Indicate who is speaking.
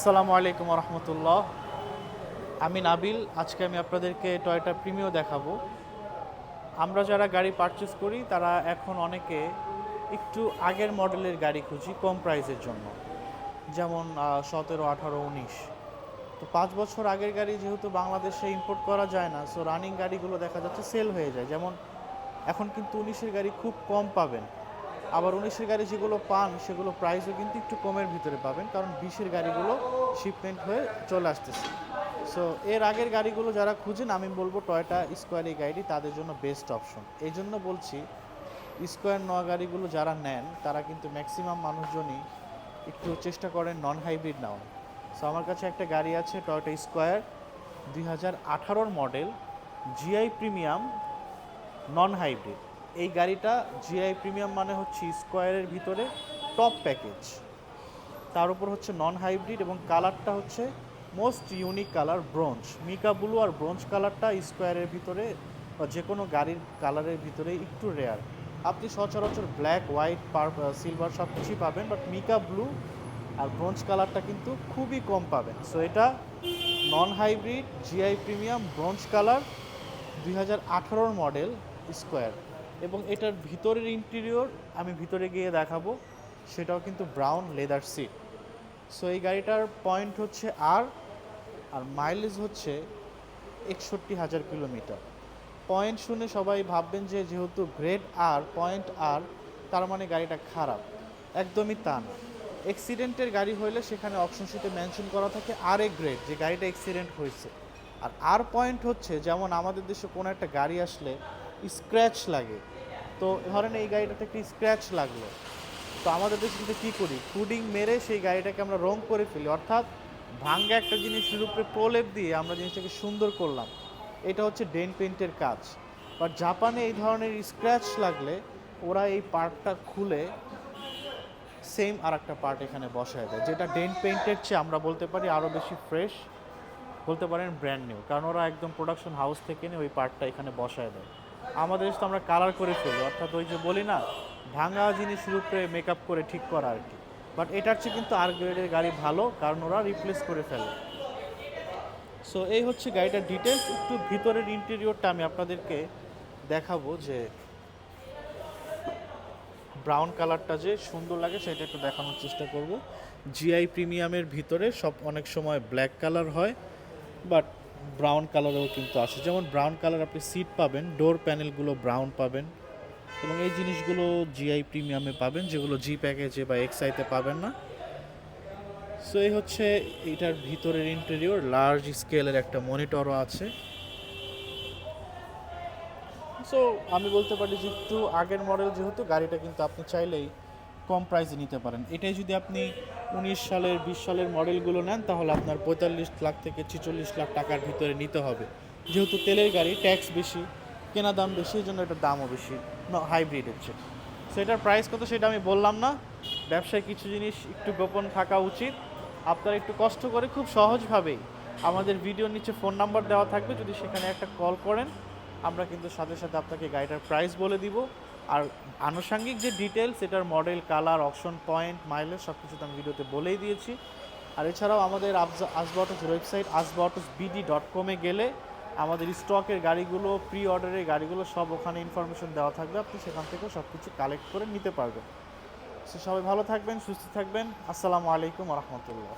Speaker 1: আসসালামু আলাইকুম রহমতুল্লাহ। আমি নাবিল। আজকে আমি আপনাদেরকে টয়োটা প্রিমিও দেখাবো। আমরা যারা গাড়ি পারচেস করি তারা এখন অনেকে একটু আগের মডেলের গাড়ি খুঁজি কম প্রাইসের জন্য, যেমন 17, 18, 19। তো 5 বছর আগের গাড়ি যেহেতু বাংলাদেশে ইম্পোর্ট করা যায় না, সো রানিং গাড়িগুলো দেখা যাচ্ছে সেল হয়ে যায়। যেমন এখন কিন্তু 19-এর গাড়ি খুব কম পাবেন, আবার 19-এর গাড়ি যেগুলো পান সেগুলো প্রাইসও কিন্তু একটু কমের ভিতরে পাবেন, কারণ 20-এর গাড়িগুলো শিপমেন্ট হয়ে চলে আসতেছে। সো এর আগের গাড়িগুলো যারা খুঁজেন আমি বলবো টয়োটা স্কোয়ার এই গাড়ি তাদের জন্য বেস্ট অপশন। এই জন্য বলছি, স্কোয়ার নেওয়া গাড়িগুলো যারা নেন তারা কিন্তু ম্যাক্সিমাম মানুষজনই একটু চেষ্টা করেন নন হাইব্রিড নেওয়া। সো আমার কাছে একটা গাড়ি আছে টয়োটা স্কোয়ার 2018-র model, GI premium non hybrid. এই গাড়িটা জিআই প্রিমিয়াম মানে হচ্ছে স্কোয়ারের ভিতরে টপ প্যাকেজ, তার উপর হচ্ছে নন হাইব্রিড, এবং কালারটা হচ্ছে most unique colour bronze, mica blue. আর ব্রোঞ্জ কালারটা স্কোয়ারের ভিতরে বা যে কোনো গাড়ির কালারের ভিতরে একটু রেয়ার। আপনি সচরাচর ব্ল্যাক, হোয়াইট, সিলভার সব কিছুই পাবেন, বাট মিকা ব্লু আর ব্রোঞ্জ কালারটা কিন্তু খুবই কম পাবেন। সো এটা non hybrid GI premium bronze colour 2018-র মডেল স্কোয়ার। এবং এটার ভিতরের ইন্টেরিয়র আমি ভিতরে গিয়ে দেখাবো, সেটাও কিন্তু ব্রাউন লেদার সিট। সো এই গাড়িটার পয়েন্ট হচ্ছে আর মাইলেজ হচ্ছে 61,000 কিলোমিটার। পয়েন্ট শুনে সবাই ভাববেন যে যেহেতু গ্রেড আর পয়েন্ট আর তার মানে গাড়িটা খারাপ, একদমই তা না। অ্যাক্সিডেন্টের গাড়ি হইলে সেখানে অপশন শিটে মেনশন করা থাকে আর এ গ্রেড, যে গাড়িটা অ্যাক্সিডেন্ট হয়েছে। আর পয়েন্ট হচ্ছে যেমন আমাদের দেশে কোনো একটা গাড়ি আসলে স্ক্র্যাচ লাগে, তো ধরেন এই গাড়িটাতে একটি স্ক্র্যাচ লাগলো, তো আমাদের দেশে কিন্তু কী করি, ফুডিং মেরে সেই গাড়িটাকে আমরা রং করে ফেলি, অর্থাৎ ভাঙ্গা একটা জিনিসের উপরে প্রলেপ দিয়ে আমরা জিনিসটাকে সুন্দর করলাম। এটা হচ্ছে ডেন্ট পেইন্টের কাজ। বাট জাপানে এই ধরনের স্ক্র্যাচ লাগলে ওরা এই পার্টটা খুলে সেম আর একটা পার্ট এখানে বসায় দেয়, যেটা ডেন্ট পেইন্টের চেয়ে আমরা বলতে পারি আরও বেশি ফ্রেশ, বলতে পারেন ব্র্যান্ড নিউ, কারণ ওরা একদম প্রোডাকশন হাউস থেকে নিয়ে ওই পার্টটা এখানে বসায় দেয়। আমাদের দেশে তো আমরা কালার করে ফেলি, অর্থাৎ ওই যে বলি না, ভাঙা জিনিসের উপরে মেকআপ করে ঠিক করা আর কি। বাট এটার চেয়ে কিন্তু আর গ্রেডের গাড়ি ভালো, কারণ ওরা রিপ্লেস করে ফেলে। সো এই হচ্ছে গাড়িটার ডিটেলস। একটু ভিতরের ইন্টেরিয়রটা আমি আপনাদেরকে দেখাবো, যে ব্রাউন কালারটা যে সুন্দর লাগে সেটা একটু দেখানোর চেষ্টা করব। জিআই প্রিমিয়ামের ভিতরে সব অনেক সময় ব্ল্যাক কালার হয়, বাট ব্রাউন কালারেও কিন্তু আসে। যেমন ব্রাউন কালার আপনি সিট পাবেন, ডোর প্যানেলগুলো ব্রাউন পাবেন, এবং এই জিনিসগুলো জিআই প্রিমিয়ামে পাবেন, যেগুলো জি প্যাকেজে বা এক্সআইতে পাবেন না। সো এই হচ্ছে এটার ভিতরের ইন্টেরিয়র। লার্জ স্কেলের একটা মনিটরও আছে। সো আমি বলতে পারি যে একটু আগের মডেল যেহেতু, গাড়িটা কিন্তু আপনি চাইলেই কম প্রাইসে নিতে পারেন। এটাই যদি আপনি 19 সালের 20 সালের মডেলগুলো নেন তাহলে আপনার 45 লাখ থেকে 46 লাখ টাকার ভিতরে নিতে হবে। যেহেতু তেলের গাড়ি, ট্যাক্স বেশি, কেনা দাম বেশি, এই জন্য এটার দামও বেশি হাইব্রিডের চেয়ে। সো এটার প্রাইস কত সেটা আমি বললাম না, ব্যবসায় কিছু জিনিস একটু গোপন থাকা উচিত। আপনারা একটু কষ্ট করে খুব সহজভাবেই আমাদের ভিডিওর নিচে ফোন নাম্বার দেওয়া থাকবে, যদি সেখানে একটা কল করেন আমরা কিন্তু সাথে সাথে আপনাকে গাড়িটার প্রাইস বলে দিব। আর আনুষঙ্গিক যে ডিটেলস, এটার model, colour, option, point, mileage সব কিছু তো আমি ভিডিওতে বলেই দিয়েছি। আর এছাড়াও আমাদের আসবা অটোস ওয়েবসাইট asbaautos.bd.com-এ গেলে আমাদের স্টকের গাড়িগুলো, প্রি অর্ডারের গাড়িগুলো সব ওখানে ইনফরমেশন দেওয়া থাকবে, আপনি সেখান থেকেও সব কিছু কালেক্ট করে নিতে পারবেন। সো সবাই ভালো থাকবেন, সুস্থ থাকবেন। আসসালামু আলাইকুম রহমতুল্লাহ।